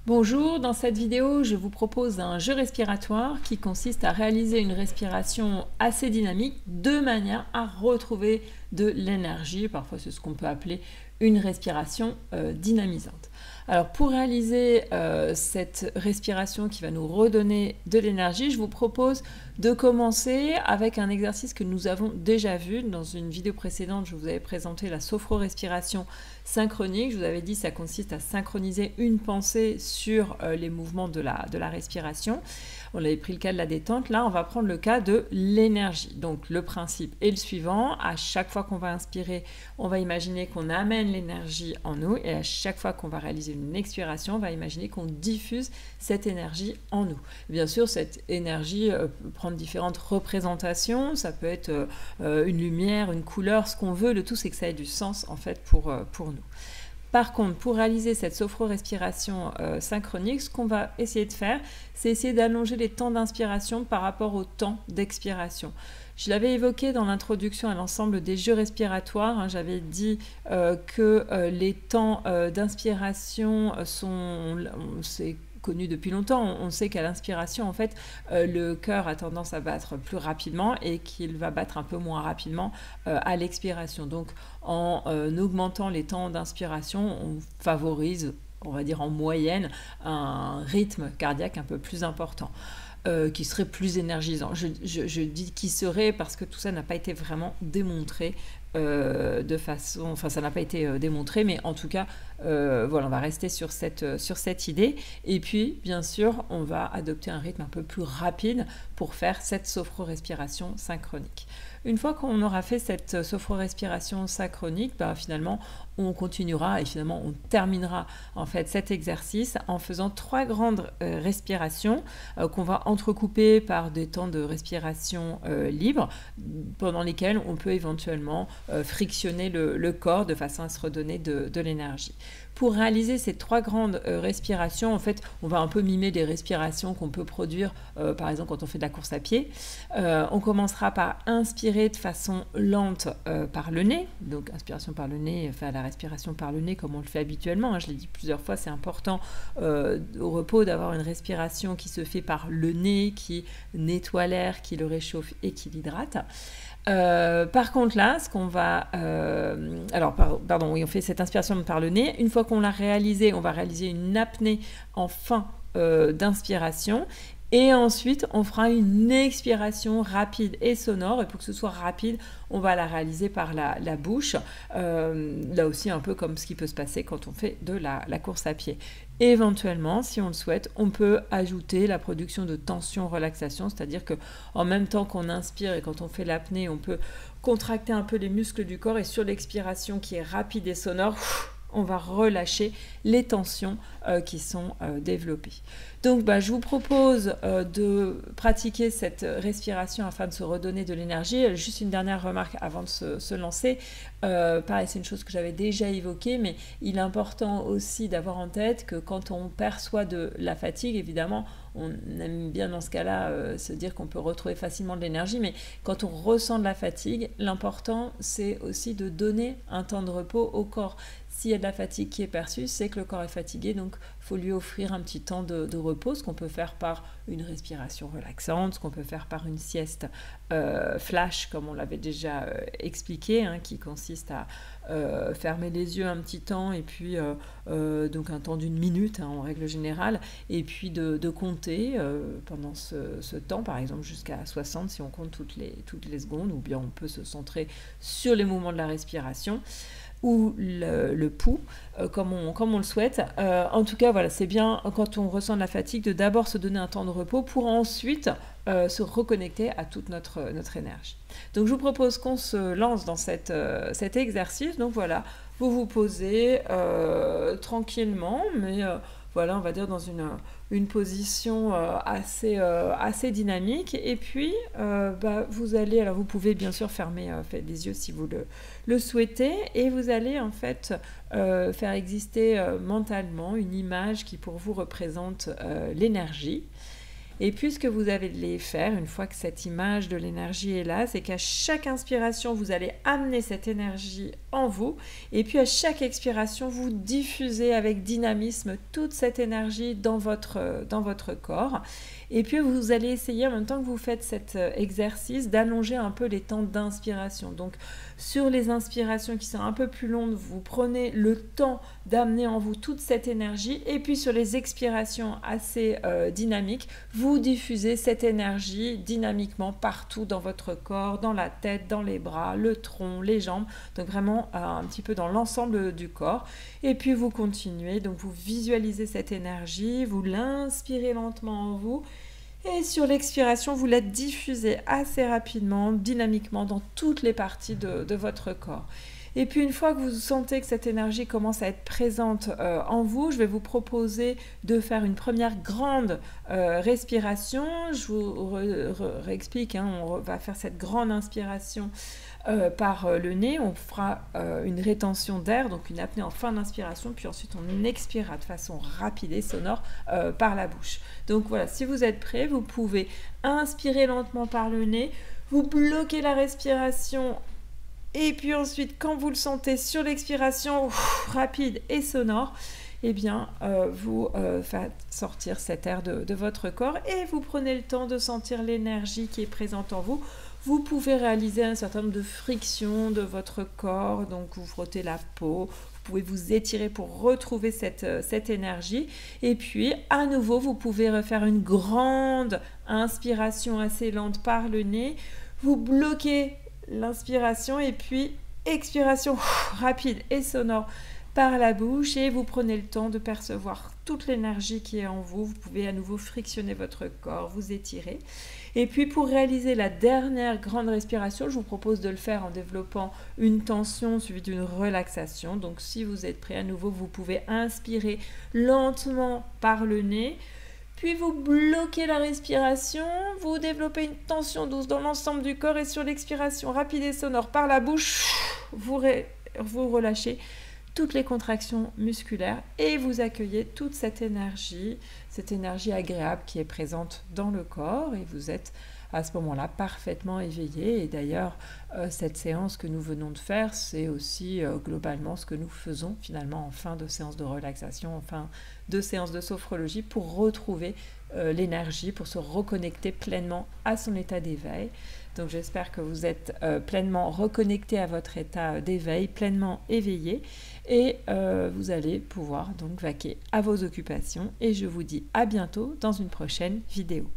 Bonjour, dans cette vidéo, je vous propose un jeu respiratoire qui consiste à réaliser une respiration assez dynamique de manière à retrouver de l'énergie. Parfois, c'est ce qu'on peut appeler une respiration dynamisante. Alors, pour réaliser cette respiration qui va nous redonner de l'énergie, je vous propose de commencer avec un exercice que nous avons déjà vu. Dans une vidéo précédente, je vous avais présenté la sophrorespiration synchronique. Je vous avais dit que ça consiste à synchroniser une pensée sur les mouvements de la respiration. On avait pris le cas de la détente. Là, on va prendre le cas de l'énergie. Donc, le principe est le suivant. À chaque fois qu'on va inspirer, on va imaginer qu'on amène l'énergie en nous. Et à chaque fois qu'on va réaliser une expiration, on va imaginer qu'on diffuse cette énergie en nous. Bien sûr, cette énergie peut prendre différentes représentations. Ça peut être une lumière, une couleur, ce qu'on veut. Le tout, c'est que ça ait du sens, en fait, pour nous. Par contre, pour réaliser cette sophrorespiration synchronique, ce qu'on va essayer de faire, c'est essayer d'allonger les temps d'inspiration par rapport au temps d'expiration. Je l'avais évoqué dans l'introduction à l'ensemble des jeux respiratoires. J'avais dit que les temps d'inspiration c'est connu depuis longtemps. On sait qu'à l'inspiration, en fait, le cœur a tendance à battre plus rapidement et qu'il va battre un peu moins rapidement à l'expiration. Donc, en augmentant les temps d'inspiration, on favorise, on va dire en moyenne, un rythme cardiaque un peu plus important. Qui serait plus énergisant. Je dis qui serait parce que tout ça n'a pas été vraiment démontré de façon... Enfin, ça n'a pas été démontré, mais en tout cas, voilà, on va rester sur cette idée. Et puis, bien sûr, on va adopter un rythme un peu plus rapide pour faire cette sophrorespiration synchronique. Une fois qu'on aura fait cette sophrorespiration synchronique, finalement, on continuera et finalement, on terminera en fait cet exercice en faisant 3 grandes respirations qu'on va entrecouper par des temps de respiration libre pendant lesquels on peut éventuellement frictionner le corps de façon à se redonner de l'énergie. Pour réaliser ces 3 grandes respirations, en fait, on va un peu mimer des respirations qu'on peut produire, par exemple, quand on fait de la course à pied. On commencera par inspirer de façon lente par le nez. Donc, inspiration par le nez, enfin, la respiration par le nez, comme on le fait habituellement. Je l'ai dit plusieurs fois, c'est important au repos d'avoir une respiration qui se fait par le nez, qui nettoie l'air, qui le réchauffe et qui l'hydrate. Par contre là, ce qu'on va... oui, on fait cette inspiration par le nez. Une fois qu'on l'a réalisée, on va réaliser une apnée en fin d'inspiration. Et ensuite, on fera une expiration rapide et sonore. Et pour que ce soit rapide, on va la réaliser par la bouche. Là aussi, un peu comme ce qui peut se passer quand on fait de la course à pied. Éventuellement, si on le souhaite, on peut ajouter la production de tension-relaxation, c'est-à-dire qu'en même temps qu'on inspire et quand on fait l'apnée, on peut contracter un peu les muscles du corps et sur l'expiration qui est rapide et sonore, on va relâcher les tensions qui sont développées. Donc, je vous propose de pratiquer cette respiration afin de se redonner de l'énergie. Juste une dernière remarque avant de se lancer. Pareil, c'est une chose que j'avais déjà évoquée, mais il est important aussi d'avoir en tête que quand on perçoit de la fatigue, évidemment, on aime bien dans ce cas-là se dire qu'on peut retrouver facilement de l'énergie, mais quand on ressent de la fatigue, l'important, c'est aussi de donner un temps de repos au corps. S'il y a de la fatigue qui est perçue, c'est que le corps est fatigué, donc il faut lui offrir un petit temps de repos, ce qu'on peut faire par une respiration relaxante, ce qu'on peut faire par une sieste flash, comme on l'avait déjà expliqué, qui consiste à fermer les yeux un petit temps, et puis donc un temps d'1 minute en règle générale, et puis de compter pendant ce temps, par exemple jusqu'à 60 si on compte toutes les secondes, ou bien on peut se centrer sur les mouvements de la respiration ou le pouls, comme on le souhaite. En tout cas, voilà, c'est bien quand on ressent de la fatigue de d'abord se donner un temps de repos pour ensuite se reconnecter à toute notre énergie. Donc je vous propose qu'on se lance dans cet exercice. Donc voilà, vous vous posez tranquillement, mais voilà, on va dire dans une position assez dynamique. Et puis, vous allez, alors vous pouvez bien sûr fermer les yeux si vous le souhaitez, et vous allez en fait faire exister mentalement une image qui pour vous représente l'énergie. Et puis ce que vous allez faire, une fois que cette image de l'énergie est là, c'est qu'à chaque inspiration, vous allez amener cette énergie en vous. Et puis à chaque expiration, vous diffusez avec dynamisme toute cette énergie dans votre corps. Et puis vous allez essayer, en même temps que vous faites cet exercice, d'allonger un peu les temps d'inspiration. Donc sur les inspirations qui sont un peu plus longues, vous prenez le temps d'amener en vous toute cette énergie. Et puis sur les expirations assez dynamiques, vous diffusez cette énergie dynamiquement partout dans votre corps, dans la tête, dans les bras, le tronc, les jambes. Donc vraiment un petit peu dans l'ensemble du corps. Et puis vous continuez, donc vous visualisez cette énergie, vous l'inspirez lentement en vous. Et sur l'expiration, vous la diffusez assez rapidement, dynamiquement dans toutes les parties de votre corps. Et puis une fois que vous sentez que cette énergie commence à être présente en vous, je vais vous proposer de faire une première grande respiration. Je vous réexplique, on va faire cette grande inspiration par le nez. On fera une rétention d'air, donc une apnée en fin d'inspiration, puis ensuite on expirera de façon rapide et sonore par la bouche. Donc voilà, si vous êtes prêts, vous pouvez inspirer lentement par le nez, vous bloquez la respiration. Et puis ensuite, quand vous le sentez sur l'expiration rapide et sonore, eh bien, vous faites sortir cet air de votre corps et vous prenez le temps de sentir l'énergie qui est présente en vous. Vous pouvez réaliser un certain nombre de frictions de votre corps, donc vous frottez la peau, vous pouvez vous étirer pour retrouver cette énergie. Et puis, à nouveau, vous pouvez refaire une grande inspiration assez lente par le nez. Vous bloquez l'inspiration et puis expiration rapide et sonore par la bouche et vous prenez le temps de percevoir toute l'énergie qui est en vous. Vous pouvez à nouveau frictionner votre corps, vous étirer. Et puis pour réaliser la dernière grande respiration, je vous propose de le faire en développant une tension suivie d'une relaxation. Donc si vous êtes prêt à nouveau, vous pouvez inspirer lentement par le nez. Puis vous bloquez la respiration, vous développez une tension douce dans l'ensemble du corps et sur l'expiration rapide et sonore par la bouche, vous relâchez toutes les contractions musculaires et vous accueillez toute cette énergie agréable qui est présente dans le corps et vous êtes à ce moment-là parfaitement éveillé. Et d'ailleurs, cette séance que nous venons de faire, c'est aussi globalement ce que nous faisons finalement en fin de séance de relaxation, en fin de séance de sophrologie pour retrouver l'énergie, pour se reconnecter pleinement à son état d'éveil. Donc j'espère que vous êtes pleinement reconnecté à votre état d'éveil, pleinement éveillé et vous allez pouvoir donc vaquer à vos occupations et je vous dis à bientôt dans une prochaine vidéo.